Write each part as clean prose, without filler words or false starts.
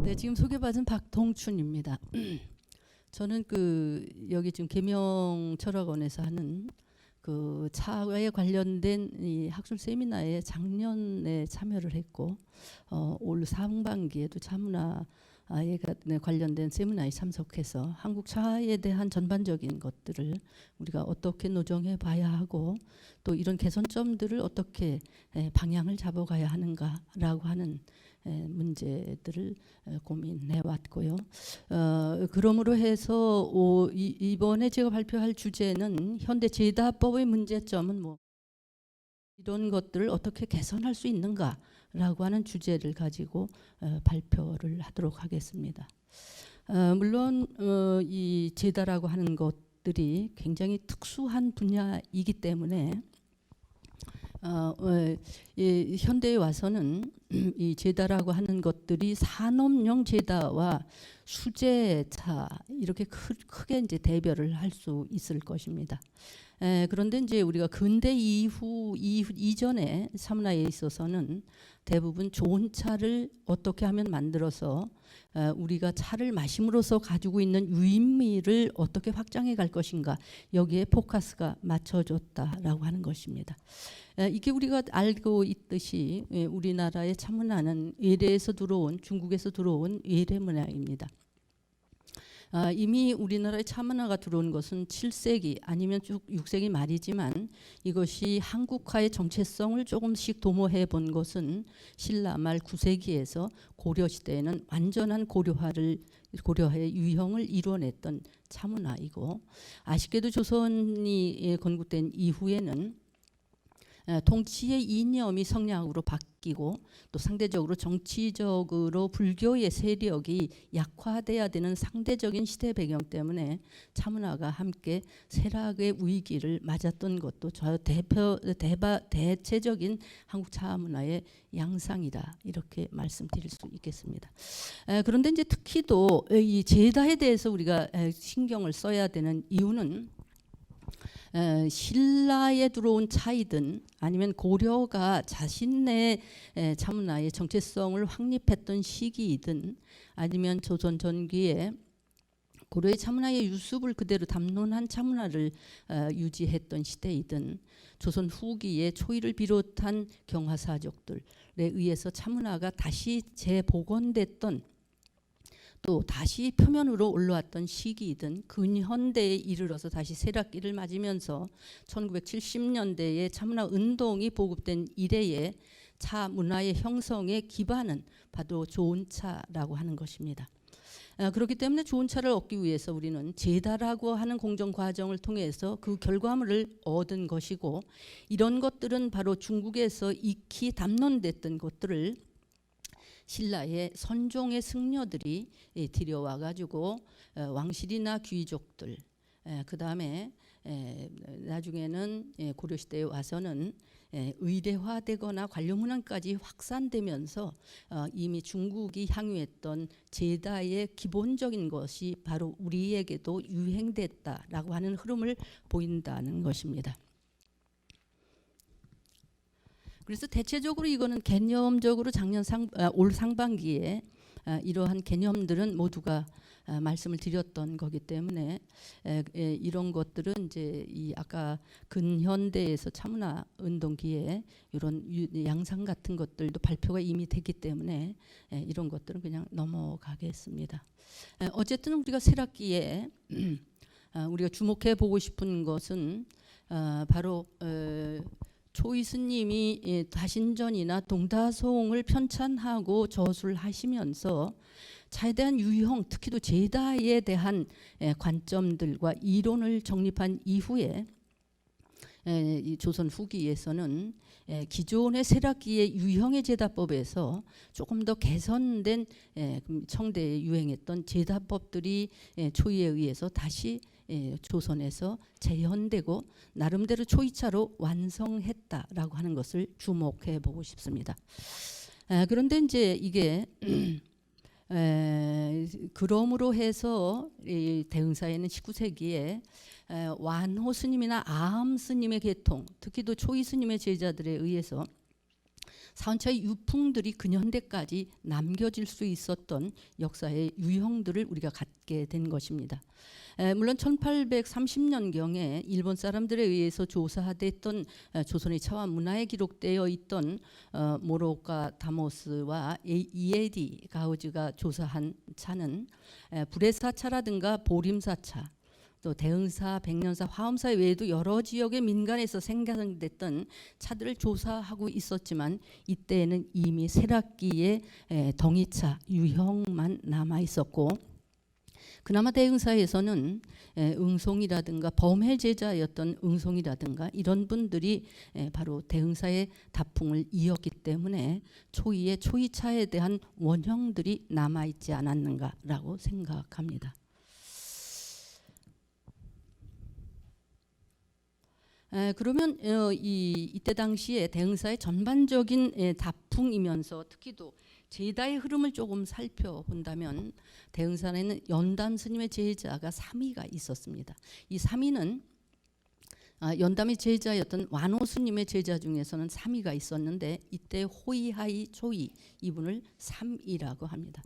네, 지금 소개받은 박동춘입니다. 저는 여기 지금 계명철학원에서 하는 그 차에 관련된 이 학술 세미나에 작년에 참여를 했고 올 상반기에도 차문화에 관련된 세미나에 참석해서 한국 차에 대한 전반적인 것들을 우리가 어떻게 노정해 봐야 하고 또 이런 개선점들을 어떻게 방향을 잡아가야 하는가라고 하는 문제들을 고민해 왔고요. 그러므로 해서 이번에 제가 발표할 주제는 현대 제다법의 문제점은 뭐 이런 것들을 어떻게 개선할 수 있는가라고 하는 주제를 가지고 발표를 하도록 하겠습니다. 물론 이 제다라고 하는 것들이 굉장히 특수한 분야이기 때문에 현대에 와서는 이 제다라고 하는 것들이 산업용 제다와 수제차 이렇게 크게 이제 대별을 할 수 있을 것입니다. 그런데 이제 우리가 근대 이전에 차문화에 있어서는 대부분 좋은 차를 어떻게 하면 만들어서 우리가 차를 마심으로써 가지고 있는 유의미를 어떻게 확장해 갈 것인가 여기에 포커스가 맞춰졌다라고 하는 것입니다. 이게 우리가 알고 있듯이 우리나라의 차문화는 외래에서 들어온 중국에서 들어온 외래 문화입니다. 이미 우리나라에 차문화가 들어온 것은 7세기 아니면 6세기 말이지만 이것이 한국화의 정체성을 조금씩 도모해 본 것은 신라 말 9세기에서 고려시대에는 완전한 고려의 유형을 이뤄냈던 차문화이고 아쉽게도 조선이 건국된 이후에는 통치의 이념이 성향으로 바뀌고 또 상대적으로 정치적으로 불교의 세력이 약화돼야 되는 상대적인 시대 배경 때문에 차문화가 함께 쇠락의 위기를 맞았던 것도 대체적인 한국 차문화의 양상이다 이렇게 말씀드릴 수 있겠습니다. 그런데 이제 특히도 이 제다에 대해서 우리가 신경을 써야 되는 이유는 신라에 들어온 차이든 아니면 고려가 자신의 차문화의 정체성을 확립했던 시기이든 아니면 조선 전기에 고려의 차문화의 유습을 그대로 담론한 차문화를 유지했던 시대이든 조선 후기에 초이를 비롯한 경화사족들에 의해서 차문화가 다시 재복원됐던 또 다시 표면으로 올라왔던 시기이든 근현대에 이르러서 다시 쇠락기를 맞으면서 1970년대에 차문화 운동이 보급된 이래에 차 문화의 형성의 기반은 바로 좋은 차라고 하는 것입니다. 그렇기 때문에 좋은 차를 얻기 위해서 우리는 제다라고 하는 공정 과정을 통해서 그 결과물을 얻은 것이고 이런 것들은 바로 중국에서 익히 담론됐던 것들을 신라의 선종의 승려들이 들여와 가지고 왕실이나 귀족들 그 다음에 나중에는 고려시대에 와서는 의대화되거나 관료문화까지 확산되면서 이미 중국이 향유했던 제다의 기본적인 것이 바로 우리에게도 유행됐다라고 하는 흐름을 보인다는 것입니다. 그래서 대체적으로 이거는 개념적으로 올 상반기에 이러한 개념들은 모두가 말씀을 드렸던 거기 때문에 이런 것들은 이제 이 아까 근현대에서 차문화 운동기에 이런 양상 같은 것들도 발표가 이미 됐기 때문에 이런 것들은 그냥 넘어가겠습니다. 어쨌든 우리가 쇠락기에 우리가 주목해 보고 싶은 것은 바로 초이스님이 다신전이나 동다송을 편찬하고 저술하시면서 차에 대한 유형 특히도 제다에 대한 관점들과 이론을 정립한 이후에 이 조선 후기에서는 기존의 쇠락기의 유형의 제다법에서 조금 더 개선된 청대에 유행했던 제다법들이 초이에 의해서 다시 조선에서 재현되고 나름대로 초이차로 완성했다라고 하는 것을 주목해 보고 싶습니다. 그런데 이제 이게 그러므로 해서 이 대흥사에는 19세기에 완호 스님이나 아함 스님의 계통, 특히도 초이 스님의 제자들에 의해서 사원차의 유풍들이 근현대까지 남겨질 수 있었던 역사의 유형들을 우리가 갖게 된 것입니다. 물론 1830년경에 일본 사람들에 의해서 조사됐던 조선의 차와 문화에 기록되어 있던 모로오카 다모스와 이에디 가우즈가 조사한 차는 불해사차라든가 보림사차, 또 대흥사, 백년사, 화엄사 외에도 여러 지역의 민간에서 생산됐던 차들을 조사하고 있었지만 이때에는 이미 세락기의 덩이차 유형만 남아 있었고, 그나마 대흥사에서는 응송이라든가 범해 제자였던 응송이라든가 이런 분들이 바로 대흥사의 다풍을 이었기 때문에 초이의 초이차에 대한 원형들이 남아 있지 않았는가라고 생각합니다. 그러면 이때 당시에 대흥사의 전반적인 다풍이면서 특히 또 제다의 흐름을 조금 살펴본다면 대흥사에는 연담 스님의 제자가 3위가 있었습니다. 이 3위는 연담의 제자였던 완호 스님의 제자 중에서는 3위가 있었는데 이때 호이하이 초이 이분을 3위라고 합니다.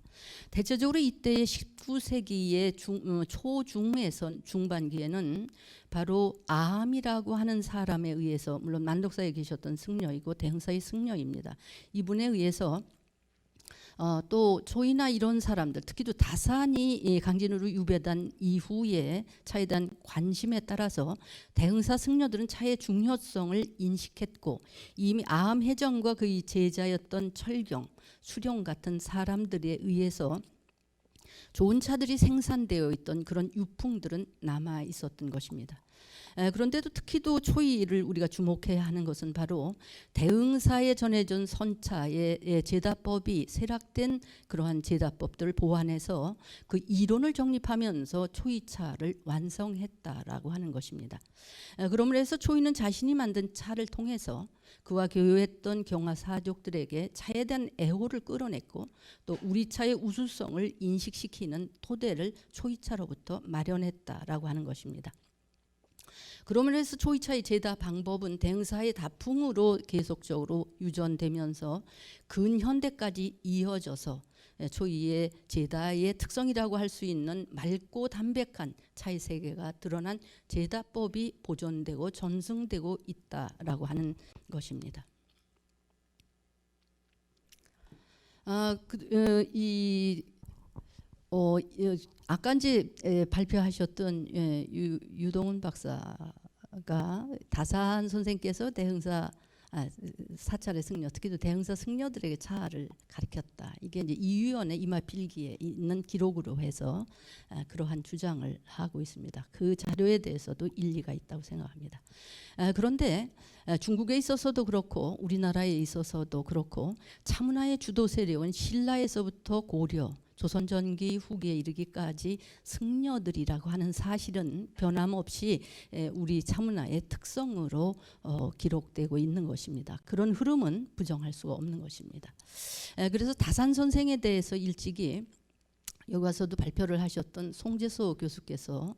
대체적으로 이때의 19세기의 초중에서 중반기에는 바로 아함이라고 하는 사람에 의해서, 물론 만독사에 계셨던 승려이고 대흥사의 승려입니다. 이분에 의해서 또 초이나 이런 사람들, 특히 또 다산이 강진으로 유배된 이후에 차에 대한 관심에 따라서 대흥사 승려들은 차의 중요성을 인식했고, 이미 아함해정과 그의 제자였던 철경, 수령 같은 사람들에 의해서 좋은 차들이 생산되어 있던 그런 유풍들은 남아 있었던 것입니다. 그런데도 특히 또 초이를 우리가 주목해야 하는 것은 바로 대흥사에 전해진 선차의 제다법이 세락된 그러한 제다법들을 보완해서 그 이론을 정립하면서 초이차를 완성했다라고 하는 것입니다. 그러므로 해서 초이는 자신이 만든 차를 통해서 그와 교류했던 경화 사족들에게 차에 대한 애호를 끌어냈고, 또 우리 차의 우수성을 인식시키는 토대를 초이차로부터 마련했다라고 하는 것입니다. 그러므로 해서 초이차의 제다 방법은 대흥사의 다풍으로 계속적으로 유전되면서 근현대까지 이어져서 초이의 제다의 특성이라고 할 수 있는 맑고 담백한 차의 세계가 드러난 제다법이 보존되고 전승되고 있다라고 하는 것입니다. 아까 이제 발표하셨던 유동훈 박사가 다산 선생께서 대흥사 사찰의 승려, 특히 또 대흥사 승려들에게 차를 가르쳤다. 이게 이제 이유연의 이마필기에 있는 기록으로 해서 그러한 주장을 하고 있습니다. 그 자료에 대해서도 일리가 있다고 생각합니다. 그런데 중국에 있어서도 그렇고 우리나라에 있어서도 그렇고 차문화의 주도 세력은 신라에서부터 고려, 조선 전기 후기에 이르기까지 승려들이라고 하는 사실은 변함없이 우리 차문화의 특성으로 기록되고 있는 것입니다. 그런 흐름은 부정할 수가 없는 것입니다. 그래서 다산 선생에 대해서 일찍이 여기 와서도 발표를 하셨던 송재소 교수께서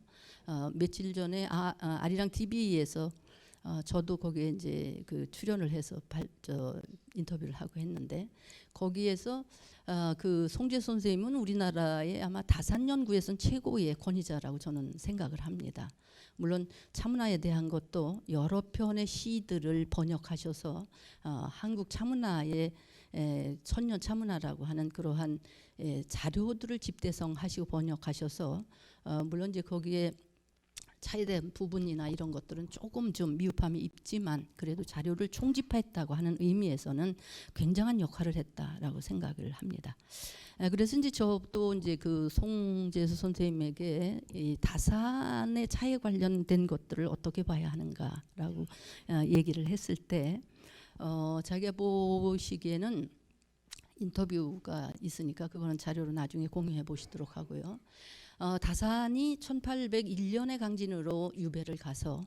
며칠 전에 아리랑 TV에서 저도 거기에 이제 그 출연을 해서 인터뷰를 하고 했는데, 거기에서 그 송재 선생님은 우리나라의 아마 다산 연구에선 최고의 권위자라고 저는 생각을 합니다. 물론 차문화에 대한 것도 여러 편의 시들을 번역하셔서 한국 차문화의 천년 차문화라고 하는 그러한 자료들을 집대성하시고 번역하셔서 물론 이제 거기에 차에 대한 부분이나 이런 것들은 조금 좀 미흡함이 있지만 그래도 자료를 총집했다고 하는 의미에서는 굉장한 역할을 했다라고 생각을 합니다. 그래서 이제 저도 이제 그 송재수 선생님에게 이 다산의 차에 관련된 것들을 어떻게 봐야 하는가라고 얘기를 했을 때 자기가 보시기에는 인터뷰가 있으니까 그거는 자료로 나중에 공유해 보시도록 하고요. 다산이 1801년에 강진으로 유배를 가서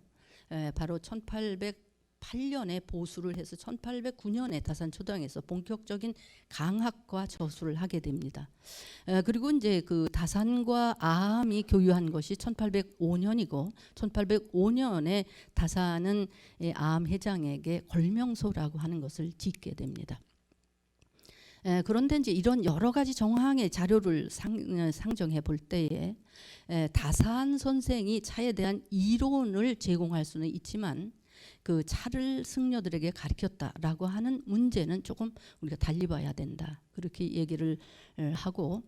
바로 1808년에 보수를 해서 1809년에 다산초당에서 본격적인 강학과 저수를 하게 됩니다. 그리고 이제 그 다산과 아함이 교유한 것이 1805년이고 1805년에 다산은 아함 회장에게 걸명소라고 하는 것을 짓게 됩니다. 그런데 이제 이런 여러 가지 정황의 자료를 상정해 볼 때에 다산 선생이 차에 대한 이론을 제공할 수는 있지만 그 차를 승려들에게 가르쳤다라고 하는 문제는 조금 우리가 달리 봐야 된다. 그렇게 얘기를 하고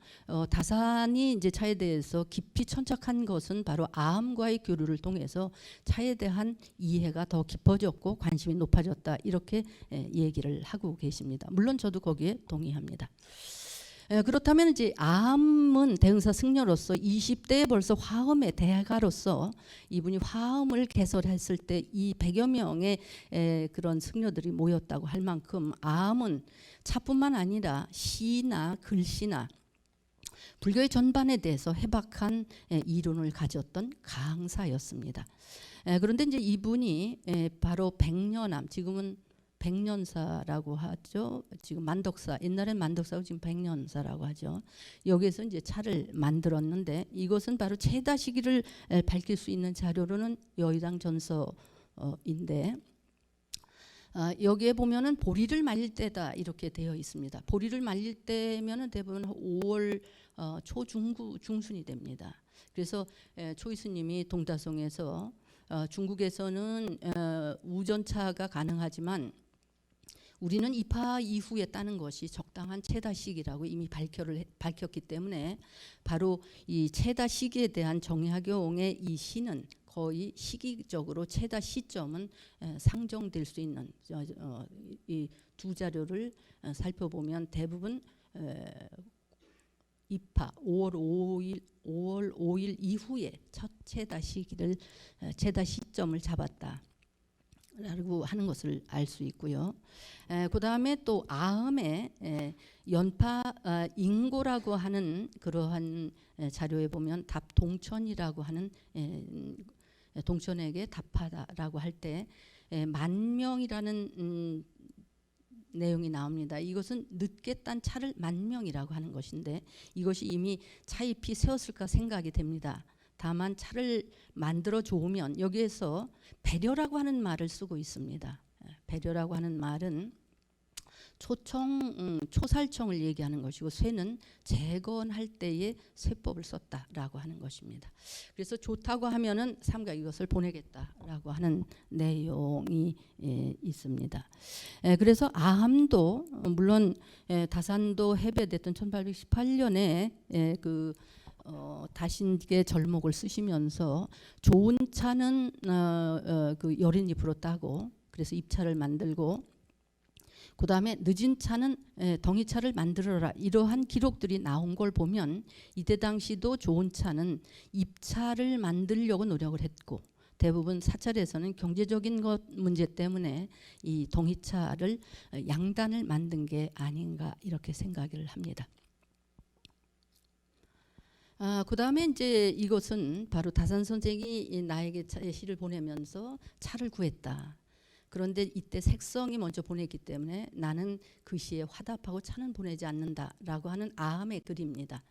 다산이 이제 차에 대해서 깊이 천착한 것은 바로 아함과의 교류를 통해서 차에 대한 이해가 더 깊어졌고 관심이 높아졌다. 이렇게 얘기를 하고 계십니다. 물론 저도 거기에 동의합니다. 그렇다면 이제 아함은 대흥사 승려로서 20대에 벌써 화엄의 대가로서 이분이 화엄을 개설했을 때 이 100여 명의 그런 승려들이 모였다고 할 만큼 아함은 차뿐만 아니라 시나 글씨나 불교의 전반에 대해서 해박한 이론을 가졌던 강사였습니다. 그런데 이제 이분이 바로 백년암, 지금은 백년사라고 하죠. 지금 만덕사, 옛날엔 만덕사고 지금 백년사라고 하죠. 여기에서 이제 차를 만들었는데 이것은 바로 체다 시기를 밝힐 수 있는 자료로는 여의당 전서인데 여기에 보면은 보리를 말릴 때다 이렇게 되어 있습니다. 보리를 말릴 때면은 대부분 5월 중순이 됩니다. 그래서 초이스님이 동다송에서 중국에서는 우전차가 가능하지만 우리는 입하 이후에 따는 것이 적당한 체다 시기라고 이미 밝혔기 때문에 바로 이 체다 시기에 대한 정약용의 이 시는 거의 시기적으로 체다 시점은 상정될 수 있는 이 두 자료를 살펴보면 대부분 입하 5월 5일 이후에 첫 체다 시기를 체다 시점을 잡았다. 라고 하는 것을 알 수 있고요. 그 다음에 또 아음의 연파 인고라고 하는 그러한 자료에 보면 답 동천이라고 하는 동천에게 답하다라고 할 때 만명이라는 내용이 나옵니다. 이것은 늦게 딴 차를 만명이라고 하는 것인데 이것이 이미 차잎이 세웠을까 생각이 됩니다. 다만 차를 만들어 좋으면 여기에서 배려라고 하는 말을 쓰고 있습니다. 배려라고 하는 말은 초살청을 얘기하는 것이고 쇠는 재건할 때의 쇠법을 썼다라고 하는 것입니다. 그래서 좋다고 하면은 삼가 이것을 보내겠다라고 하는 내용이 있습니다. 그래서 아함도 물론 다산도 해배됐던 1818년에 다신계 절목을 쓰시면서 좋은 차는 그 여린 잎으로 따고 그래서 잎차를 만들고 그 다음에 늦은 차는 덩이차를 만들어라 이러한 기록들이 나온 걸 보면 이때 당시도 좋은 차는 잎차를 만들려고 노력을 했고 대부분 사찰에서는 경제적인 것 문제 때문에 이 덩이차를 양단을 만든 게 아닌가 이렇게 생각을 합니다. 그 다음에 이제 이것은 바로 다산 선생이 나에게 시를 보내면서 차를 구했다. 그런데 이때 색성이 먼저 보냈기 때문에 나는 그 시에 화답하고 차는 보내지 않는다라고 하는 아함의 글입니다.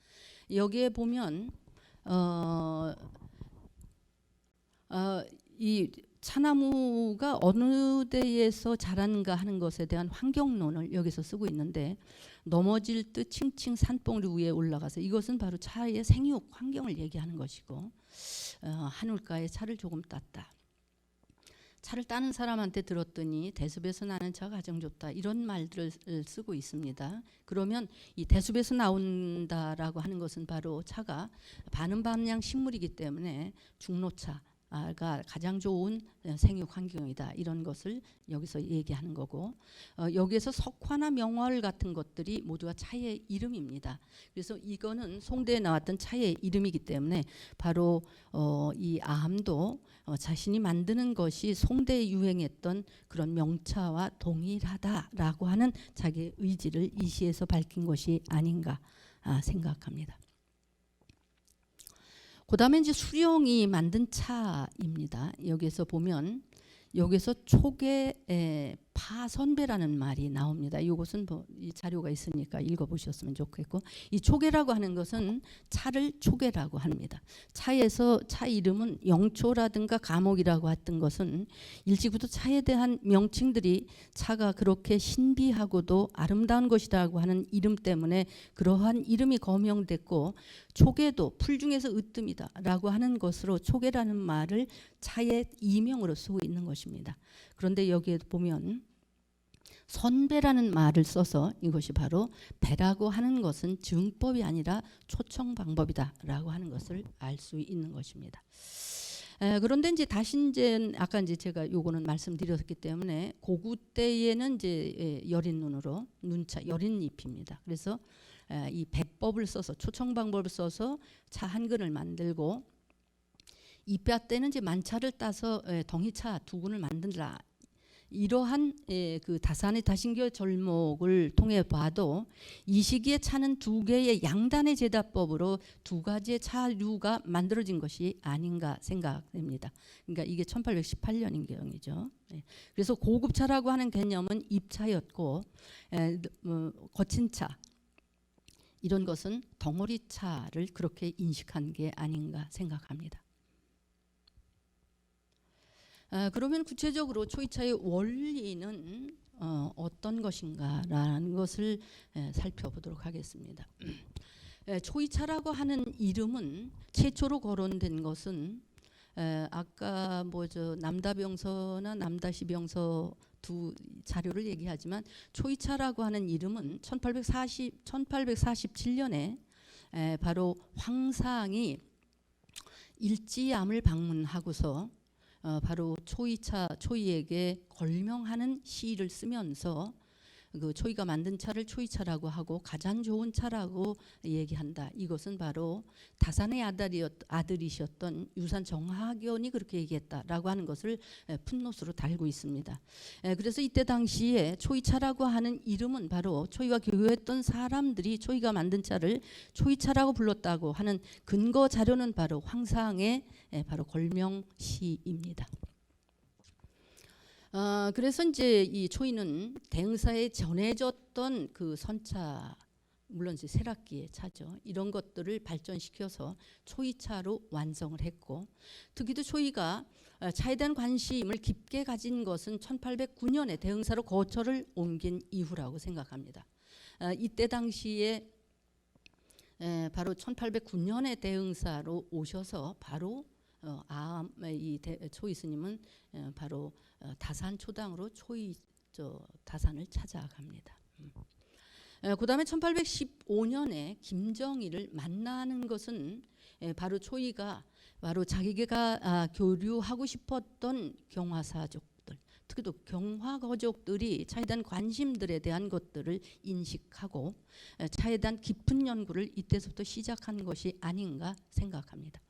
여기에 보면 이 차나무가 어느 데에서 자라는가 하는 것에 대한 환경론을 여기서 쓰고 있는데 넘어질 듯 칭칭 산봉우리 위에 올라가서 이것은 바로 차의 생육 환경을 얘기하는 것이고 한울가에 차를 조금 땄다. 차를 따는 사람한테 들었더니 대숲에서 나는 차가 가장 좋다 이런 말들을 쓰고 있습니다. 그러면 이 대숲에서 나온다라고 하는 것은 바로 차가 반음반양 식물이기 때문에 중로차가 가장 좋은 생육 환경이다 이런 것을 여기서 얘기하는 거고 여기에서 석화나 명월 같은 것들이 모두가 차의 이름입니다. 그래서 이거는 송대에 나왔던 차의 이름이기 때문에 바로 이 아함도 자신이 만드는 것이 송대에 유행했던 그런 명차와 동일하다라고 하는 자기의 의지를 이 시에서 밝힌 것이 아닌가 생각합니다. 그 다음에 이제 수령이 만든 차입니다. 여기서 보면 여기서 촉의 파선배라는 말이 나옵니다. 이것은 이 자료가 있으니까 읽어보셨으면 좋겠고, 이 초계라고 하는 것은 차를 초계라고 합니다. 차에서 차 이름은 영초라든가 감옥이라고 했던 것은 일찍부터 차에 대한 명칭들이 차가 그렇게 신비하고도 아름다운 것이라고 하는 이름 때문에 그러한 이름이 거명됐고, 초계도 풀 중에서 으뜸이다라고 하는 것으로 초계라는 말을 차의 이명으로 쓰고 있는 것입니다. 그런데 여기에 보면 선배라는 말을 써서 이것이 바로 배라고 하는 것은 증법이 아니라 초청 방법이다라고 하는 것을 알 수 있는 것입니다. 그런데 이제 다신제는 아까 이제 제가 요거는 말씀드렸기 때문에 고구 때에는 이제 여린 눈으로 눈차 여린 잎입니다. 그래서 이 배법을 써서 초청 방법을 써서 차 한 근을 만들고, 이뼈 때는 이제 만차를 따서 덩이차 두 근을 만든다. 이러한 그 다산의 다신교 절목을 통해 봐도 이 시기에 차는 두 개의 양단의 제다법으로 두 가지의 차류가 만들어진 것이 아닌가 생각됩니다. 그러니까 이게 1818년인경이죠. 그래서 고급차라고 하는 개념은 입차였고, 거친 차 이런 것은 덩어리차를 그렇게 인식한 게 아닌가 생각합니다. 그러면 구체적으로 초이차의 원리는 어떤 것인가라는 것을 살펴보도록 하겠습니다. 초이차라고 하는 이름은 최초로 거론된 것은 아까 남다병서나 남다시병서 두 자료를 얘기하지만 초이차라고 하는 이름은 1847년에 바로 황상이 일지암을 방문하고서 바로 초이에게 걸명하는 시를 쓰면서 그 초이가 만든 차를 초이차라고 하고 가장 좋은 차라고 얘기한다. 이것은 바로 다산의 아들이셨던 유산 정학연이 그렇게 얘기했다라고 하는 것을 풋노트로 달고 있습니다. 그래서 이때 당시에 초이차라고 하는 이름은 바로 초이와 교류했던 사람들이 초이가 만든 차를 초이차라고 불렀다고 하는 근거 자료는 바로 황상의 바로 걸명시입니다. 그래서 이제 이 초이는 대흥사에 전해졌던 그 선차, 물론 이제 세락기의 차죠. 이런 것들을 발전시켜서 초이차로 완성을 했고, 특히도 초이가 차에 대한 관심을 깊게 가진 것은 1809년에 대흥사로 거처를 옮긴 이후라고 생각합니다. 이때 당시에 바로 1809년에 대흥사로 오셔서 바로 이 초이 스님은 바로 다산 초당으로 다산을 찾아갑니다. 그 다음에 1815년에 김정일을 만나는 것은 바로 초이가 바로 자기가 교류하고 싶었던 경화사족들, 특히도 경화거족들이 차에 대한 관심들에 대한 것들을 인식하고 차에 대한 깊은 연구를 이때부터 시작한 것이 아닌가 생각합니다.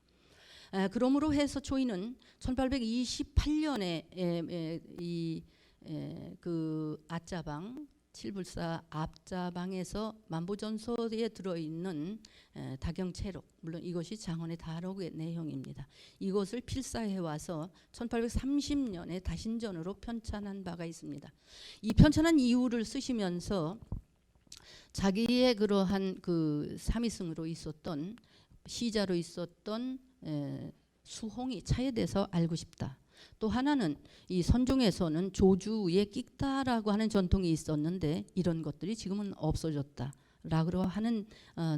그러므로 해서 초이는 1828년에 그 앞자방 칠불사 앞자방에서 만보전서에 들어있는 다경체록, 물론 이것이 장원의 다록의 내용입니다. 이것을 필사해 와서 1830년에 다신전으로 편찬한 바가 있습니다. 이 편찬한 이유를 쓰시면서 자기의 그러한 그 삼위승으로 있었던 시자로 있었던 수홍이 차에 대해서 알고 싶다. 또 하나는 이 선종에서는 조주에 끽다라고 하는 전통이 있었는데 이런 것들이 지금은 없어졌다. 라고 하는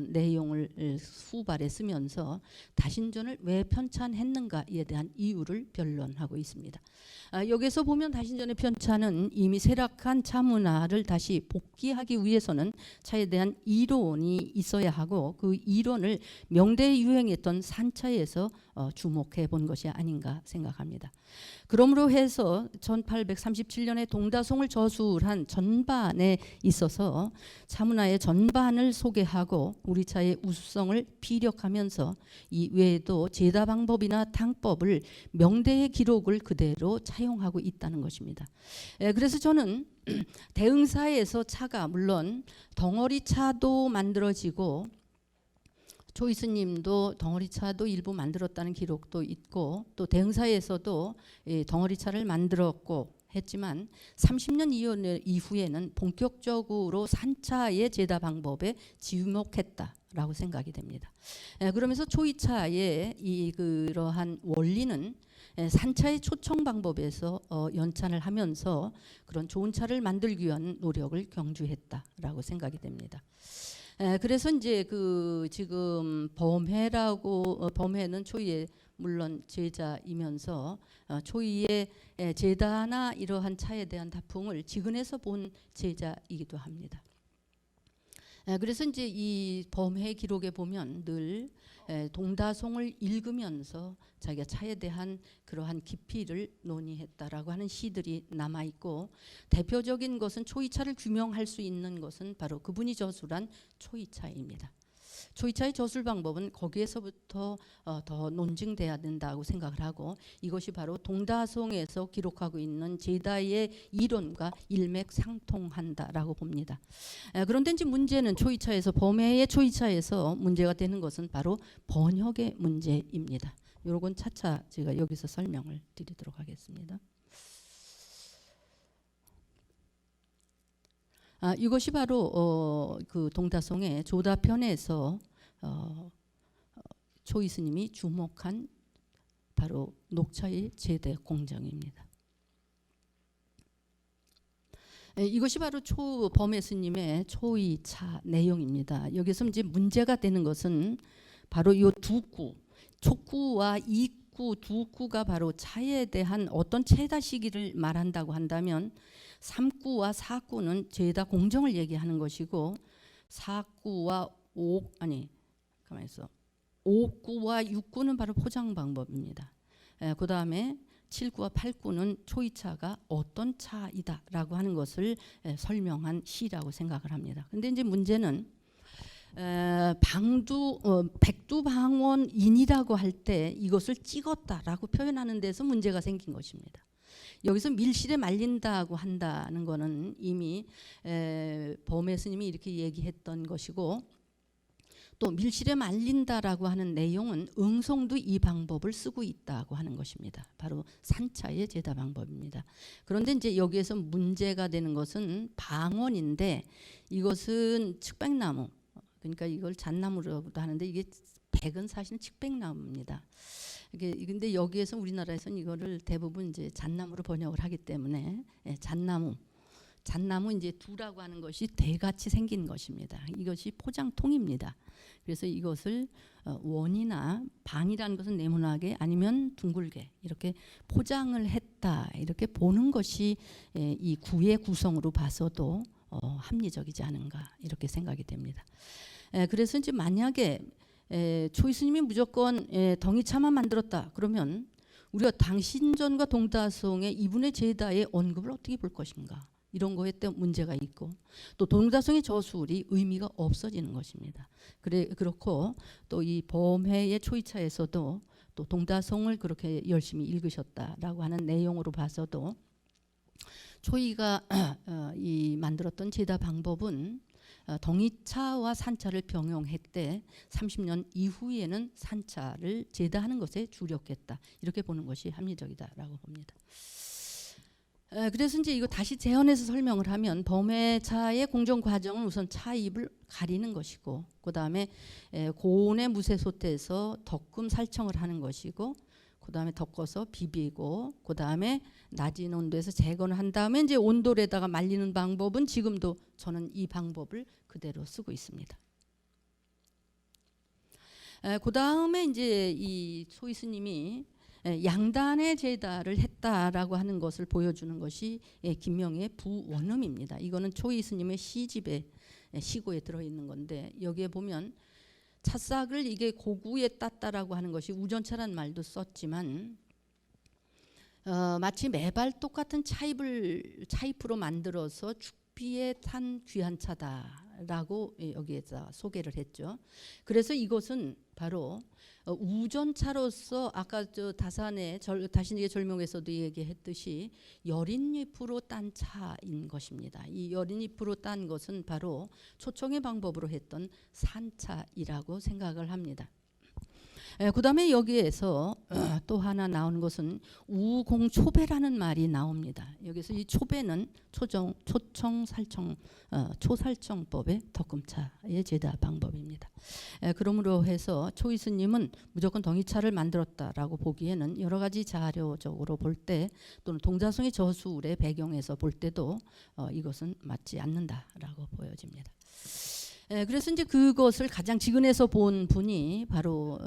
내용을 후발에 쓰면서 다신전을 왜 편찬했는가에 대한 이유를 변론하고 있습니다. 여기서 보면 다신전의 편찬은 이미 쇠락한 차 문화를 다시 복귀하기 위해서는 차에 대한 이론이 있어야 하고, 그 이론을 명대에 유행했던 산차에서 주목해 본 것이 아닌가 생각합니다. 그러므로 해서 1837년에 동다송을 저술한 전반에 있어서 차문화의 전반을 소개하고 우리 차의 우수성을 피력하면서 이 외에도 제다 방법이나 탕법을 명대의 기록을 그대로 차용하고 있다는 것입니다. 그래서 저는 대흥사에서 차가 물론 덩어리 차도 만들어지고 초이 스님도 덩어리차도 일부 만들었다는 기록도 있고, 또 대흥사에서도 덩어리차를 만들었고 했지만 30년 이후에는 본격적으로 산차의 제다 방법에 지목했다라고 생각이 됩니다. 그러면서 초이차의 이 그러한 원리는 산차의 초청 방법에서 연찬을 하면서 그런 좋은 차를 만들기 위한 노력을 경주했다라고 생각이 됩니다. 그래서 이제 그 지금 범해는 초이의 물론 제자이면서 초이의 제다나 이러한 차에 대한 다풍을 지근에서 본 제자이기도 합니다. 그래서 이제 이 범해 기록에 보면 늘 동다송을 읽으면서 자기가 차에 대한 그러한 깊이를 논의했다라고 하는 시들이 남아 있고, 대표적인 것은 초이차를 규명할 수 있는 것은 바로 그분이 저술한 초이차입니다. 초이차의 저술 방법은 거기에서부터 더 논증돼야 된다고 생각을 하고, 이것이 바로 동다송에서 기록하고 있는 제다의 이론과 일맥상통한다라고 봅니다. 그런데 이제 문제는 범해의 초이차에서 문제가 되는 것은 바로 번역의 문제입니다. 요건 차차 제가 여기서 설명을 드리도록 하겠습니다. 이것이 바로 그 동다송의 조다편에서 초이 스님이 주목한 바로 녹차의 제대 공정입니다. 이것이 바로 범해 스님의 초이차 내용입니다. 여기서 이제 문제가 되는 것은 바로 이 두 구, 촉구와 이구 두 구가 바로 차에 대한 어떤 체다 시기를 말한다고 한다면 3구와 4구는 제다 공정을 얘기하는 것이고, 4구와 5구와 6구는 바로 포장 방법입니다. 그 다음에 7구와 8구는 초이차가 어떤 차이다라고 하는 것을 설명한 시라고 생각을 합니다. 근데 이제 문제는 백두방원인이라고 할 때 이것을 찍었다라고 표현하는 데서 문제가 생긴 것입니다. 여기서 밀실에 말린다고 한다는 것은 이미 범해 스님이 이렇게 얘기했던 것이고, 또 밀실에 말린다라고 하는 내용은 응송도 이 방법을 쓰고 있다고 하는 것입니다. 바로 산차의 제다 방법입니다. 그런데 이제 여기에서 문제가 되는 것은 방원인데, 이것은 측백나무, 그러니까 이걸 잣나무라고도 하는데 이게 백은 사실은 측백나무입니다. 근데 여기에서 우리나라에서는 이거를 대부분 이제 잣나무로 번역을 하기 때문에 잣나무 이제 두라고 하는 것이 대같이 생긴 것입니다. 이것이 포장통입니다. 그래서 이것을 원이나 방이라는 것은 네모나게 아니면 둥글게 이렇게 포장을 했다, 이렇게 보는 것이 이 구의 구성으로 봐서도 합리적이지 않은가 이렇게 생각이 됩니다. 그래서 이제 만약에 초이 스님이 무조건 덩이차만 만들었다 그러면 우리가 당신전과 동다송의 이분의 제다의 언급을 어떻게 볼 것인가, 이런 거에 또 문제가 있고, 또 동다송의 저술이 의미가 없어지는 것입니다. 그렇고 또 이 범해의 초이차에서도 또 동다송을 그렇게 열심히 읽으셨다라고 하는 내용으로 봐서도 초이가 이 만들었던 제다 방법은 덩이차와 산차를 병용했대 30년 이후에는 산차를 제다하는 것에 주력했다, 이렇게 보는 것이 합리적이다라고 봅니다. 그래서 이제 이거 다시 재현해서 설명을 하면, 범해차의 공정 과정은 우선 차잎을 가리는 것이고, 그 다음에 고온의 무쇠솥에서 덕금 살청을 하는 것이고, 그 다음에 덮어서 비비고, 그 다음에 낮은 온도에서 재건을 한 다음에 이제 온돌에다가 말리는 방법은 지금도 저는 이 방법을 그대로 쓰고 있습니다. 그 다음에 이제 이 초이 스님이 양단의 제다를 했다라고 하는 것을 보여주는 것이 김명의 부원음입니다. 이거는 초이 스님의 시집에 시고에 들어있는 건데, 여기에 보면 찻싹을 이게 고구에 땄다라고 하는 것이 우전차란 말도 썼지만, 마치 매발 똑같은 차잎으로 만들어서 죽비에 탄 귀한 차다라고 여기에서 소개를 했죠. 그래서 이것은 바로 우전차로서 아까 저 다산의 다신의 절명에서도 얘기했듯이 여린잎으로 딴 차인 것입니다. 이 여린잎으로 딴 것은 바로 초청의 방법으로 했던 산차이라고 생각을 합니다. 그다음에 여기에서 또 하나 나오는 것은 우공초배라는 말이 나옵니다. 여기서 이 초배는 초살청법의 덕금차의 제다 방법입니다. 그러므로 해서 초이스님은 무조건 덩이차를 만들었다라고 보기에는 여러 가지 자료적으로 볼 때 또는 동자성의 저술의 배경에서 볼 때도 이것은 맞지 않는다라고 보여집니다. 그래서 이제 그것을 가장 지근해서 본 분이 바로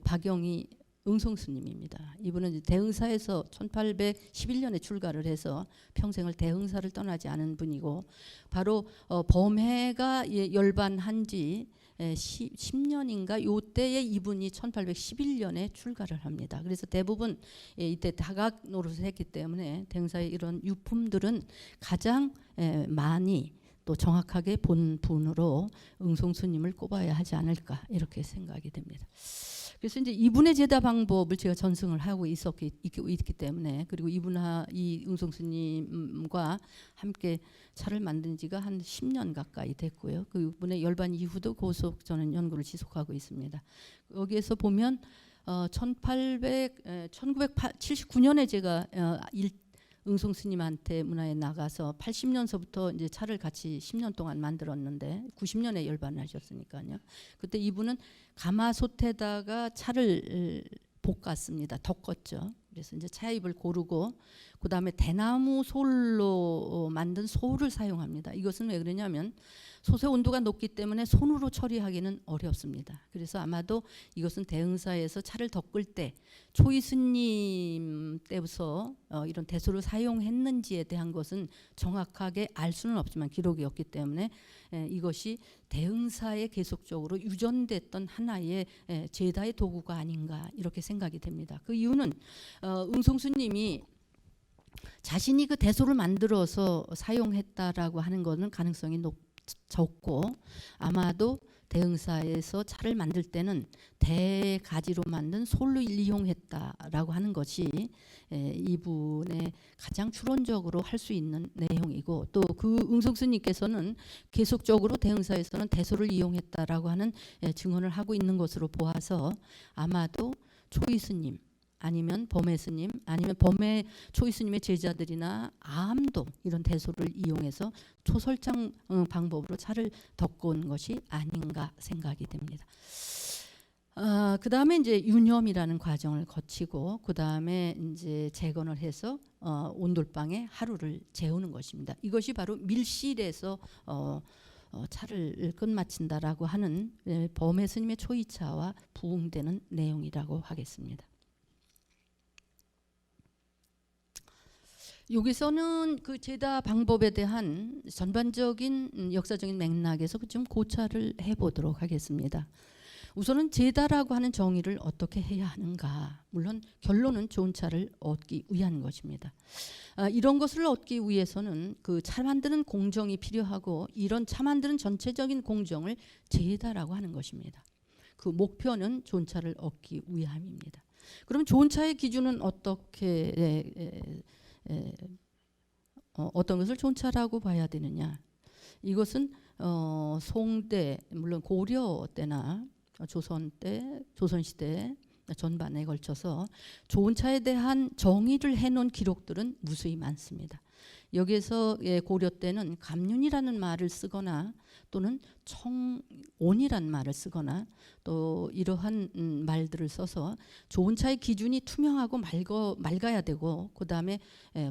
박영희 응송스님입니다. 이분은 이제 대흥사에서 1811년에 출가를 해서 평생을 대흥사를 떠나지 않은 분이고, 바로 범해가 열반한 지 10년인가 요때에 이분이 1811년에 출가를 합니다. 그래서 대부분 이때 다각 노릇을 했기 때문에 대흥사의 이런 유품들은 가장 많이 또 정확하게 본 분으로 응송스님을 꼽아야 하지 않을까 이렇게 생각이 됩니다. 그래서 이제 이분의 제다 방법을 제가 전승을 하고 있기 때문에, 그리고 이 응송스님과 함께 차를 만든 지가 한 10년 가까이 됐고요. 그분의 열반 이후도 계속 저는 연구를 지속하고 있습니다. 여기에서 보면 1979년에 제가 응송스님한테 문화에 나가서 80년서부터 이제 차를 같이 10년 동안 만들었는데 90년에 열반하셨으니까요. 그때 이분은 가마솥에다가 차를 볶았습니다. 덮었죠. 그래서 이제 차잎을 고르고 그 다음에 대나무 솔로 만든 소를 사용합니다. 이것은 왜 그러냐면 솥의 온도가 높기 때문에 손으로 처리하기는 어렵습니다. 그래서 아마도 이것은 대흥사에서 차를 덮을 때 초이스님 때부터 이런 대소를 사용했는지에 대한 것은 정확하게 알 수는 없지만 기록이 없기 때문에 이것이 대흥사에 계속적으로 유전됐던 하나의 제다의 도구가 아닌가 이렇게 생각이 됩니다. 그 이유는 응송스님이 자신이 그 대소를 만들어서 사용했다라고 하는 것은 가능성이 적고, 아마도 대흥사에서 차를 만들 때는 대가지로 만든 솔로 이용했다라고 하는 것이 이분의 가장 추론적으로 할 수 있는 내용이고, 또 그 응송스님께서는 계속적으로 대흥사에서는 대소를 이용했다라고 하는 증언을 하고 있는 것으로 보아서 아마도 초이스님 아니면 범해스님 아니면 범해 초이스님의 제자들이나 아함도 이런 대소를 이용해서 초설정 방법으로 차를 덮은 것이 아닌가 생각이 됩니다. 그 다음에 이제 유념이라는 과정을 거치고 그 다음에 이제 재건을 해서 온돌방에 하루를 재우는 것입니다. 이것이 바로 밀실에서 차를 끝마친다라고 하는 범해 스님의 초이차와 부응되는 내용이라고 하겠습니다. 여기서는 그 제다 방법에 대한 전반적인 역사적인 맥락에서 좀 고찰을 해보도록 하겠습니다. 우선은 제다라고 하는 정의를 어떻게 해야 하는가. 물론 결론은 좋은 차를 얻기 위한 것입니다. 이런 것을 얻기 위해서는 그 차 만드는 공정이 필요하고, 이런 차 만드는 전체적인 공정을 제다라고 하는 것입니다. 그 목표는 좋은 차를 얻기 위함입니다. 그럼 좋은 차의 기준은 어떻게 어떤 것을 좋은 차라고 봐야 되느냐. 이것은 송대, 물론 고려 때나 조선 때, 조선시대 전반에 걸쳐서 좋은 차에 대한 정의를 해놓은 기록들은 무수히 많습니다. 여기에서 고려 때는 감륜이라는 말을 쓰거나 또는 청온이라는 말을 쓰거나 또 이러한 말들을 써서 좋은 차의 기준이 투명하고 맑아야 되고, 그 다음에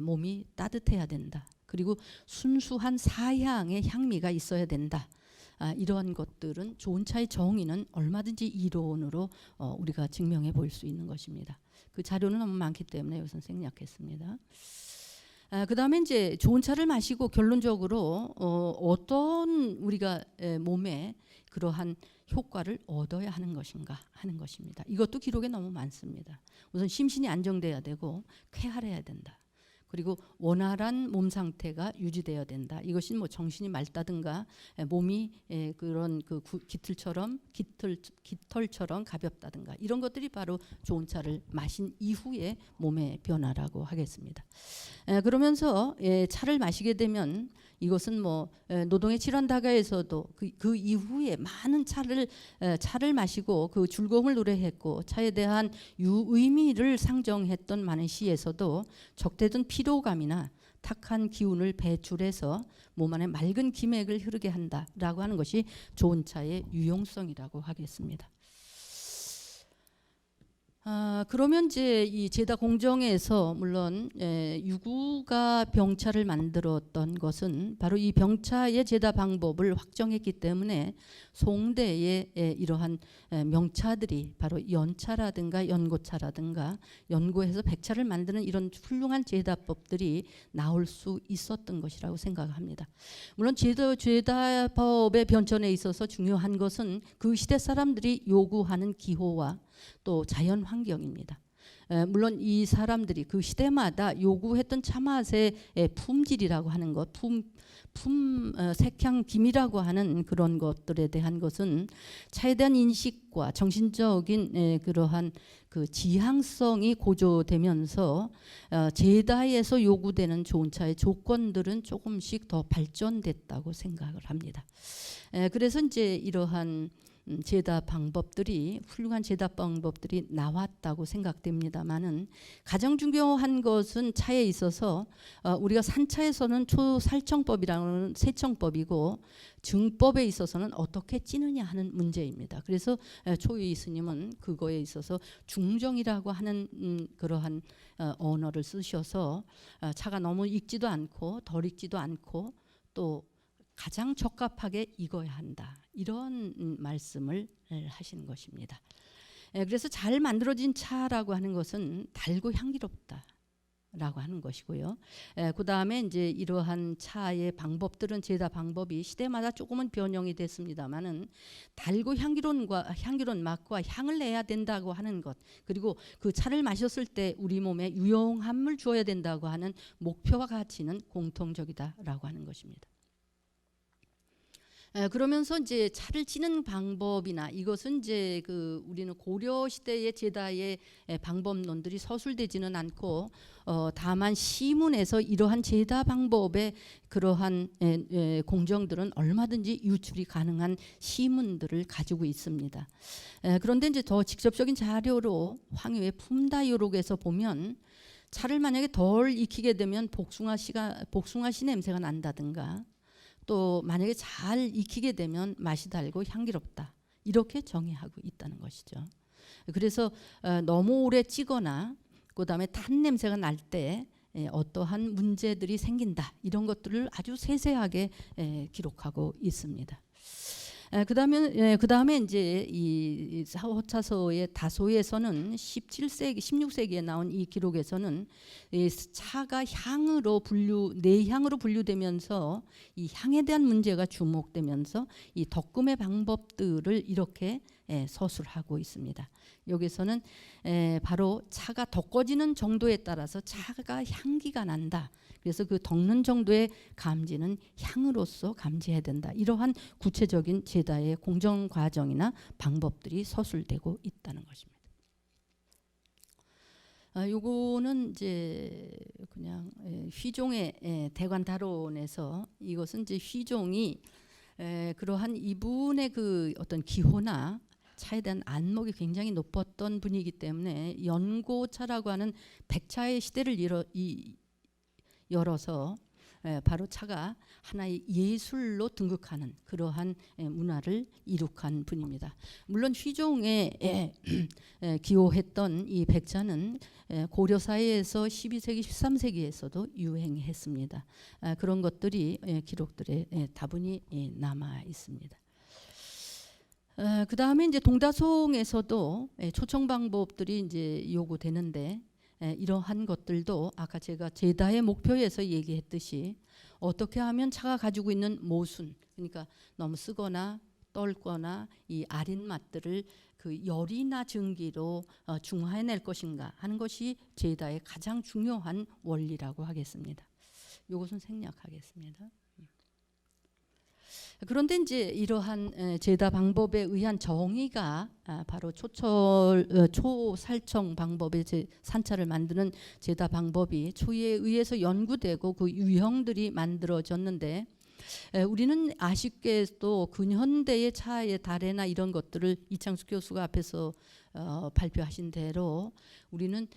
몸이 따뜻해야 된다. 그리고 순수한 사향의 향미가 있어야 된다. 이러한 것들은 좋은 차의 정의는 얼마든지 이론으로 우리가 증명해 볼 수 있는 것입니다. 그 자료는 너무 많기 때문에 여기서 생략했습니다. 그 다음에 이제 좋은 차를 마시고 결론적으로 어떤 우리가 몸에 그러한 효과를 얻어야 하는 것인가 하는 것입니다. 이것도 기록에 너무 많습니다. 우선 심신이 안정돼야 되고 쾌활해야 된다. 그리고 원활한 몸 상태가 유지되어야 된다. 이것이 뭐 정신이 맑다든가 몸이 그런 그 깃털처럼 가볍다든가 이런 것들이 바로 좋은 차를 마신 이후의 몸의 변화라고 하겠습니다. 그러면서 차를 마시게 되면 이것은 뭐 노동의 질환다가에서도 그 이후에 많은 차를 마시고 그 즐거움을 노래했고 차에 대한 유의미를 상정했던 많은 시에서도 적대던 피로감이나 탁한 기운을 배출해서 몸 안에 맑은 기맥을 흐르게 한다라고 하는 것이 좋은 차의 유용성이라고 하겠습니다. 그러면 이제 이 제다 공정에서 물론 유구가 병차를 만들었던 것은 바로 이 병차의 제다 방법을 확정했기 때문에 송대의 이러한 명차들이 바로 연차라든가 연고차라든가 연고해서 백차를 만드는 이런 훌륭한 제다법들이 나올 수 있었던 것이라고 생각합니다. 물론 제다법의 변천에 있어서 중요한 것은 그 시대 사람들이 요구하는 기호와 또 자연 환경입니다. 물론 이 사람들이 그 시대마다 요구했던 차맛의 품질이라고 하는 것, 색향 기미라고 하는 그런 것들에 대한 것은 차에 대한 인식과 정신적인 그러한 그 지향성이 고조되면서 제다에서 요구되는 좋은 차의 조건들은 조금씩 더 발전됐다고 생각을 합니다. 그래서 이제 이러한 제다 방법들이 훌륭한 제다 방법들이 나왔다고 생각됩니다만은 가장 중요한 것은 차에 있어서 우리가 산차에서는 초살청법이라는 세청법이고 증법에 있어서는 어떻게 찌느냐 하는 문제입니다. 그래서 초유이 스님은 그거에 있어서 중정이라고 하는 그러한 언어를 쓰셔서 차가 너무 익지도 않고 덜 익지도 않고 또 가장 적합하게 익어야 한다. 이런 말씀을 하시는 것입니다. 그래서 잘 만들어진 차라고 하는 것은 달고 향기롭다라고 하는 것이고요. 그 다음에 이제 이러한 차의 방법들은 제다 방법이 시대마다 조금은 변형이 됐습니다만은 달고 향기로운 맛과 향을 내야 된다고 하는 것, 그리고 그 차를 마셨을 때 우리 몸에 유용함을 주어야 된다고 하는 목표와 가치는 공통적이다라고 하는 것입니다. 그러면서 이제 차를 찌는 방법이나 이것은 이제 그 우리는 고려 시대의 제다의 방법론들이 서술되지는 않고 다만 시문에서 이러한 제다 방법의 그러한 공정들은 얼마든지 유출이 가능한 시문들을 가지고 있습니다. 그런데 이제 더 직접적인 자료로 황유의 품다요록에서 보면 차를 만약에 덜 익히게 되면 복숭아씨 냄새가 난다든가 또 만약에 잘 익히게 되면 맛이 달고 향기롭다. 이렇게 정의하고 있다는 것이죠. 그래서 너무 오래 찌거나 그다음에 탄 냄새가 날 때 어떠한 문제들이 생긴다. 이런 것들을 아주 세세하게 기록하고 있습니다. 그다음에 이제 이 사호차서의 다소에서는 17세기, 16세기에 나온 이 기록에서는 이 차가 내향으로 분류되면서 이 향에 대한 문제가 주목되면서 이 덕금의 방법들을 이렇게 서술하고 있습니다. 여기서는 바로 차가 덕거지는 정도에 따라서 차가 향기가 난다. 그래서 그 덕는 정도의 감지는 향으로서 감지해야 된다. 이러한 구체적인 제다의 공정 과정이나 방법들이 서술되고 있다는 것입니다. 요거는 이제 그냥 휘종의 대관다론에서 이것은 이제 휘종이 그러한 이분의 그 어떤 기호나 차에 대한 안목이 굉장히 높았던 분이기 때문에 연고차라고 하는 백차의 시대를 열어서 바로 차가 하나의 예술로 등극하는 그러한 문화를 이룩한 분입니다. 물론 휘종에 기호했던 이 백차는 고려 사회에서 12세기, 13세기에서도 유행했습니다. 그런 것들이 기록들에 다분히 남아 있습니다. 그 다음에 이제 동다송에서도 초청 방법들이 이제 요구되는데 이러한 것들도 아까 제가 제다의 목표에서 얘기했듯이 어떻게 하면 차가 가지고 있는 모순, 그러니까 너무 쓰거나 떨거나 이 아린 맛들을 그 열이나 증기로 중화해낼 것인가 하는 것이 제다의 가장 중요한 원리라고 하겠습니다. 이것은 생략하겠습니다. 그런데 이제 이러한 제다 방법에 의한 정의가 바로 초살청 방법의 산차를 만드는 제다 방법이 초기에 의해서 연구되고 그 유형들이 만들어졌는데, 우리는 아쉽게도 근현대의 차의 다래나 이런 것들을 이창숙 교수가 앞에서 발표하신 대로 우리는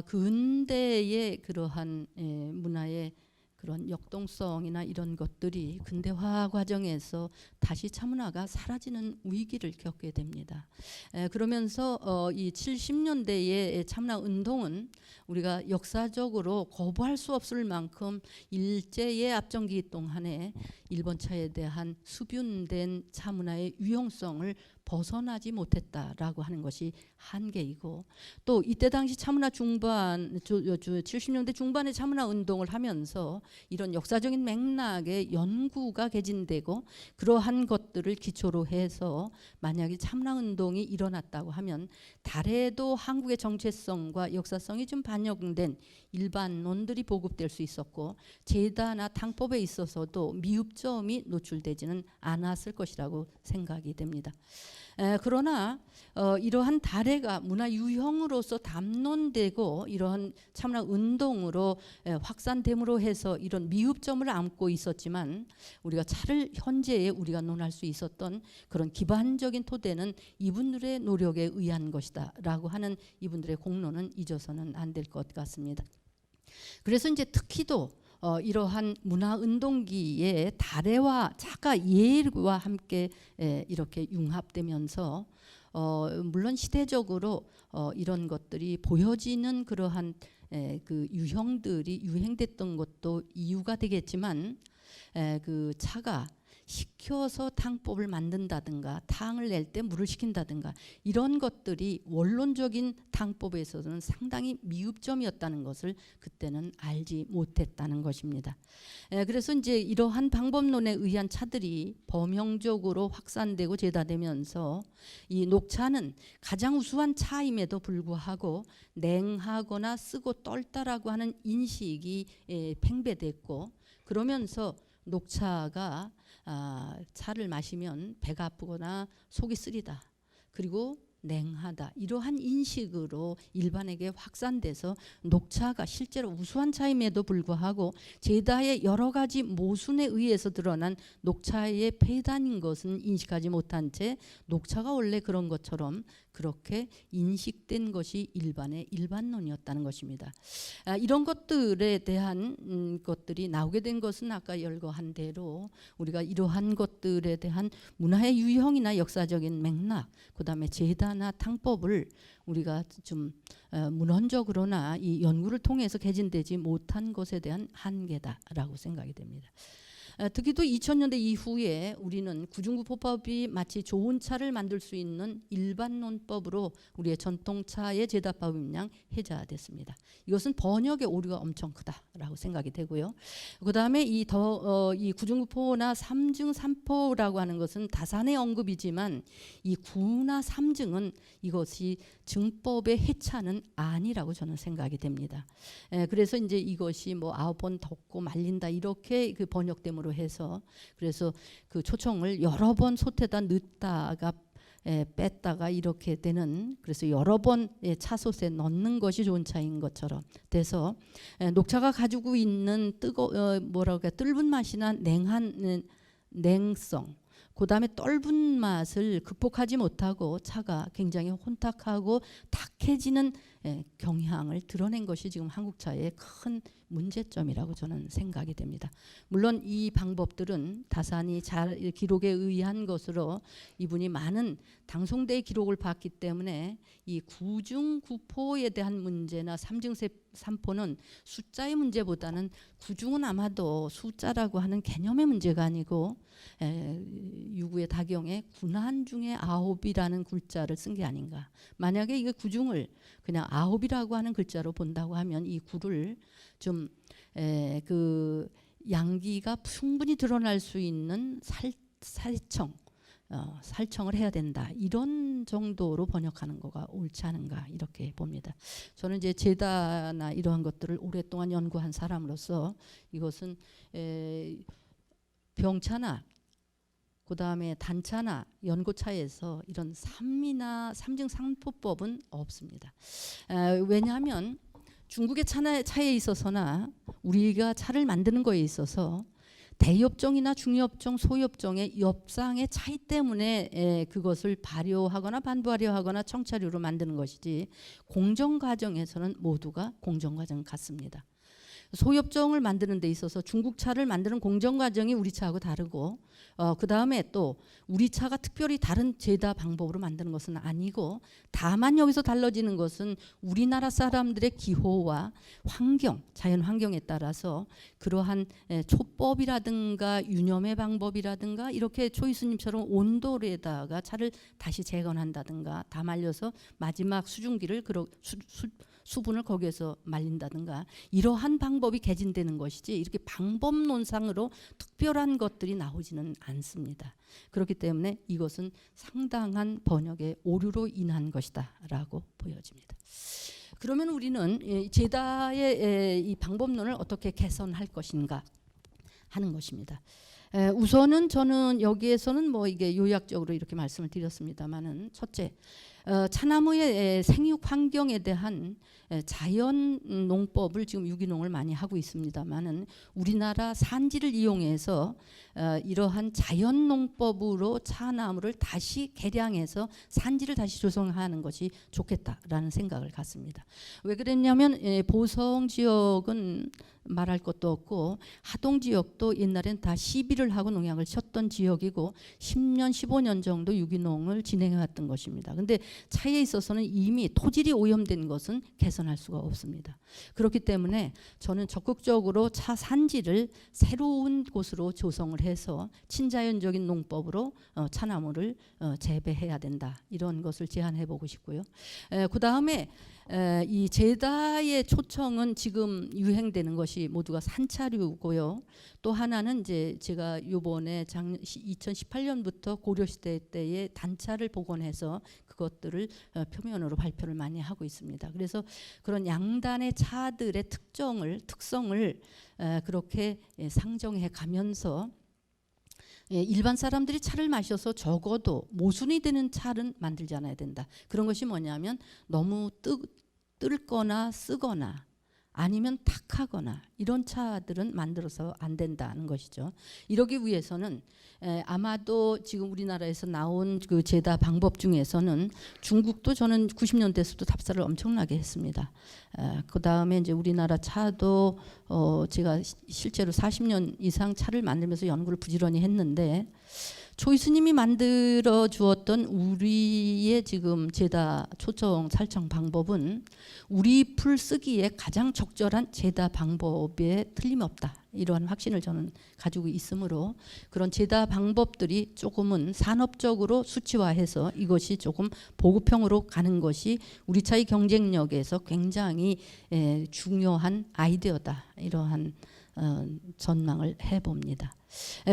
근대의 그러한 문화의 그런 역동성이나 이런 것들이 근대화 과정에서 다시 차문화가 사라지는 위기를 겪게 됩니다. 그러면서 이 70년대의 차문화 운동은 우리가 역사적으로 거부할 수 없을 만큼 일제의 압정기 동안에 일본 차에 대한 수뷴된 차문화의 유용성을 벗어나지 못했다라고 하는 것이 한계이고, 또 이때 당시 차문화 중반 70년대 중반에 차문화 운동을 하면서 이런 역사적인 맥락의 연구가 개진되고 그러한 것들을 기초로 해서 만약에 차문화 운동이 일어났다고 하면 달에도 한국의 정체성과 역사성이 좀 반영된 일반론들이 보급될 수 있었고, 제다나 탕법에 있어서도 미흡점이 노출되지는 않았을 것이라고 생각이 됩니다. 그러나 이러한 다래가 문화 유형으로서 담론되고 이러한 차문화 운동으로 확산됨으로 해서 이런 미흡점을 안고 있었지만, 우리가 차를 현재에 우리가 논할 수 있었던 그런 기반적인 토대는 이분들의 노력에 의한 것이다 라고 하는 이분들의 공로는 잊어서는 안 될 것 같습니다. 그래서 이제 특히도 이러한 문화운동기에 다래와 차가 예와 함께 이렇게 융합되면서 물론 시대적으로 이런 것들이 보여지는 그러한 그 유형들이 유행됐던 것도 이유가 되겠지만, 그 차가 식혀서 탕법을 만든다든가 탕을 낼 때 물을 식힌다든가 이런 것들이 원론적인 탕법에 있어서는 상당히 미흡점이었다는 것을 그때는 알지 못했다는 것입니다. 그래서 이제 이러한 방법론에 의한 차들이 범용적으로 확산되고 제다되면서 이 녹차는 가장 우수한 차임에도 불구하고 냉하거나 쓰고 떨다라고 하는 인식이 팽배됐고, 그러면서 녹차가 차를 마시면 배가 아프거나 속이 쓰리다, 그리고 냉하다, 이러한 인식으로 일반에게 확산돼서 녹차가 실제로 우수한 차임에도 불구하고 제다의 여러 가지 모순에 의해서 드러난 녹차의 폐단인 것은 인식하지 못한 채 녹차가 원래 그런 것처럼 그렇게 인식된 것이 일반의 일반론이었다는 것입니다. 이런 것들에 대한 것들이 나오게 된 것은 아까 열거한 대로 우리가 이러한 것들에 대한 문화의 유형이나 역사적인 맥락, 그 다음에 제다나 탕법을 우리가 좀 문헌적으로나 이 연구를 통해서 개진되지 못한 것에 대한 한계다라고 생각이 됩니다. 특히도 2000년대 이후에 우리는 구중구포법이 마치 좋은 차를 만들 수 있는 일반론법으로 우리의 전통차의 제다법임양 해자됐습니다. 이것은 번역의 오류가 엄청 크다라고 생각이 되고요. 그 다음에 이 구중구포나 삼증 삼포라고 하는 것은 다산의 언급이지만 이 구나 삼증은 이것이 증법의 해차는 아니라고 저는 생각이 됩니다. 그래서 이제 이것이 뭐 9번 덮고 말린다 이렇게 그 번역됨으로 해서, 그래서 그 초청을 여러 번 솥에다 넣다가 뺐다가 이렇게 되는, 그래서 여러 번 차솥에 넣는 것이 좋은 차인 것처럼 돼서 녹차가 가지고 있는 뜰분 맛이나 냉한 냉성, 그 다음에 떫은 맛을 극복하지 못하고 차가 굉장히 혼탁하고 탁해지는 경향을 드러낸 것이 지금 한국차의 큰 문제점이라고 저는 생각이 됩니다. 물론 이 방법들은 다산이 잘 기록에 의한 것으로 이분이 많은 당송대의 기록을 봤기 때문에 이 구중구포에 대한 문제나 삼증삼포는 숫자의 문제보다는 구중은 아마도 숫자라고 하는 개념의 문제가 아니고 유구의 다경에 군한 중에 9이라는 글자를 쓴 게 아닌가. 만약에 이게 구중을 그냥 9이라고 하는 글자로 본다고 하면 이 구를 좀 그 양기가 충분히 드러날 수 있는 살청을 해야 된다, 이런 정도로 번역하는 거가 옳지 않은가 이렇게 봅니다. 저는 이제 제다나 이러한 것들을 오랫동안 연구한 사람으로서 이것은 병차나 그다음에 단차나 연고차에서 이런 삼중 상포법은 없습니다. 왜냐하면 중국의 차에 있어서나 우리가 차를 만드는 거에 있어서 대엽종이나 중엽종, 소엽종의 엽상의 차이 때문에 그것을 발효하거나 반발효하거나 청차류로 만드는 것이지 공정 과정에서는 모두가 공정 과정 같습니다. 소엽종을 만드는 데 있어서 중국 차를 만드는 공정 과정이 우리 차하고 다르고 그 다음에 또 우리 차가 특별히 다른 제다 방법으로 만드는 것은 아니고 다만 여기서 달라지는 것은 우리나라 사람들의 기호와 환경, 자연 환경에 따라서 그러한 초법이라든가 유념의 방법이라든가 이렇게 초이스님처럼 온돌에다가 차를 다시 재건한다든가 다 말려서 마지막 수증기를 수분을 거기에서 말린다든가 이러한 방법이 개진되는 것이지 이렇게 방법론상으로 특별한 것들이 나오지는 않습니다. 그렇기 때문에 이것은 상당한 번역의 오류로 인한 것이다 라고 보여집니다. 그러면 우리는 제다의 이 방법론을 어떻게 개선할 것인가 하는 것입니다. 우선은 저는 여기에서는 뭐 이게 요약적으로 이렇게 말씀을 드렸습니다만은 첫째, 차나무의 생육 환경에 대한 자연 농법을 지금 유기농을 많이 하고 있습니다만은 우리나라 산지를 이용해서 이러한 자연 농법으로 차나무를 다시 개량해서 산지를 다시 조성하는 것이 좋겠다라는 생각을 갖습니다. 왜 그랬냐면 보성 지역은 말할 것도 없고 하동 지역도 옛날엔 다 시비를 하고 농약을 쳤던 지역이고 10년 15년 정도 유기농을 진행해 왔던 것입니다. 근데 차에 있어서는 이미 토질이 오염된 것은 개선할 수가 없습니다. 그렇기 때문에 저는 적극적으로 차 산지를 새로운 곳으로 조성을 해서 친자연적인 농법으로 차나무를 재배해야 된다. 이런 것을 제안해 보고 싶고요. 그 다음에 이 제다의 초청은 지금 유행되는 것이 모두가 산차류고요. 또 하나는 이제 제가 이번에 2018년부터 고려시대 때의 단차를 복원해서 그것들을 표면으로 발표를 많이 하고 있습니다. 그래서 그런 양단의 차들의 특성을 그렇게 상정해 가면서 일반 사람들이 차를 마셔서 적어도 모순이 되는 차는 만들지 않아야 된다. 그런 것이 뭐냐면 너무 뜰거나 쓰거나 아니면 탁하거나 이런 차들은 만들어서 안 된다는 것이죠. 이러기 위해서는 아마도 지금 우리나라에서 나온 그 제다 방법 중에서는 중국도 저는 90년대에서도 답사를 엄청나게 했습니다. 그 다음에 이제 우리나라 차도 제가 실제로 40년 이상 차를 만들면서 연구를 부지런히 했는데 초이스님이 만들어 주었던 우리의 지금 제다 초청 살청 방법은 우리 풀 쓰기에 가장 적절한 제다 방법에 틀림없다. 이러한 확신을 저는 가지고 있으므로 그런 제다 방법들이 조금은 산업적으로 수치화해서 이것이 조금 보급형으로 가는 것이 우리 차의 경쟁력에서 굉장히 중요한 아이디어다. 이러한 전망을 해봅니다.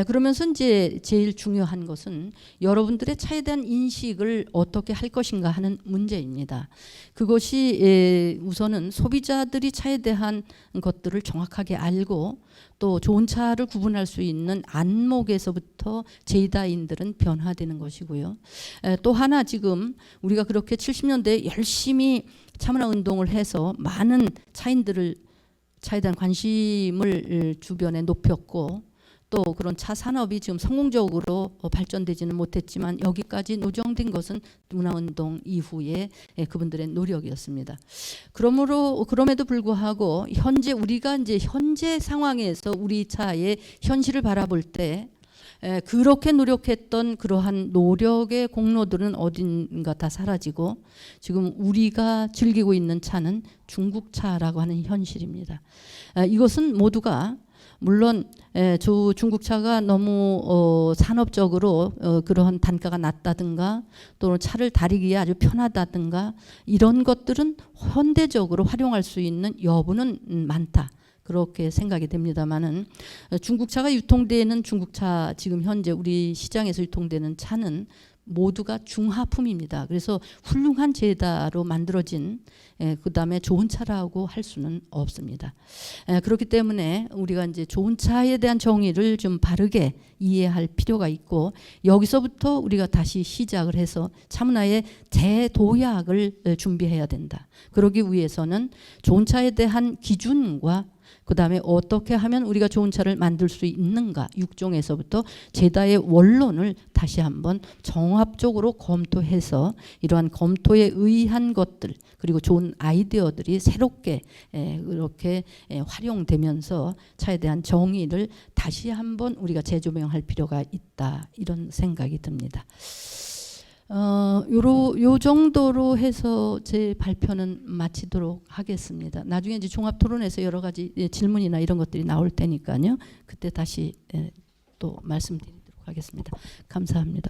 그러면서 이제 제일 중요한 것은 여러분들의 차에 대한 인식을 어떻게 할 것인가 하는 문제입니다. 그것이 우선은 소비자들이 차에 대한 것들을 정확하게 알고 또 좋은 차를 구분할 수 있는 안목에서부터 제다인들은 변화되는 것이고요. 또 하나 지금 우리가 그렇게 70년대에 열심히 차문화 운동을 해서 많은 차인들을 차에 대한 관심을 주변에 높였고 또 그런 차 산업이 지금 성공적으로 발전되지는 못했지만 여기까지 노정된 것은 문화운동 이후에 그분들의 노력이었습니다. 그럼에도 불구하고 우리가 이제 현재 상황에서 우리 차의 현실을 바라볼 때 그렇게 노력했던 그러한 노력의 공로들은 어딘가 다 사라지고 지금 우리가 즐기고 있는 차는 중국차라고 하는 현실입니다. 이것은 모두가 물론 중국차가 너무 산업적으로 그러한 단가가 낮다든가 또는 차를 다리기에 아주 편하다든가 이런 것들은 현대적으로 활용할 수 있는 여부는 많다. 그렇게 생각이 됩니다만은 중국차가 유통되는 중국차 지금 현재 우리 시장에서 유통되는 차는 모두가 중하품입니다. 그래서 훌륭한 제다로 만들어진 그다음에 좋은 차라고 할 수는 없습니다. 그렇기 때문에 우리가 이제 좋은 차에 대한 정의를 좀 바르게 이해할 필요가 있고, 여기서부터 우리가 다시 시작을 해서 차문화의 재도약을 준비해야 된다. 그러기 위해서는 좋은 차에 대한 기준과 그 다음에 어떻게 하면 우리가 좋은 차를 만들 수 있는가, 육종에서부터 제다의 원론을 다시 한번 종합적으로 검토해서 이러한 검토에 의한 것들, 그리고 좋은 아이디어들이 새롭게 이렇게 활용되면서 차에 대한 정의를 다시 한번 우리가 재조명할 필요가 있다, 이런 생각이 듭니다. 요 정도로 해서 제 발표는 마치도록 하겠습니다. 나중에 이제 종합 토론에서 여러 가지 질문이나 이런 것들이 나올 테니까요. 그때 다시 또 말씀드리도록 하겠습니다. 감사합니다.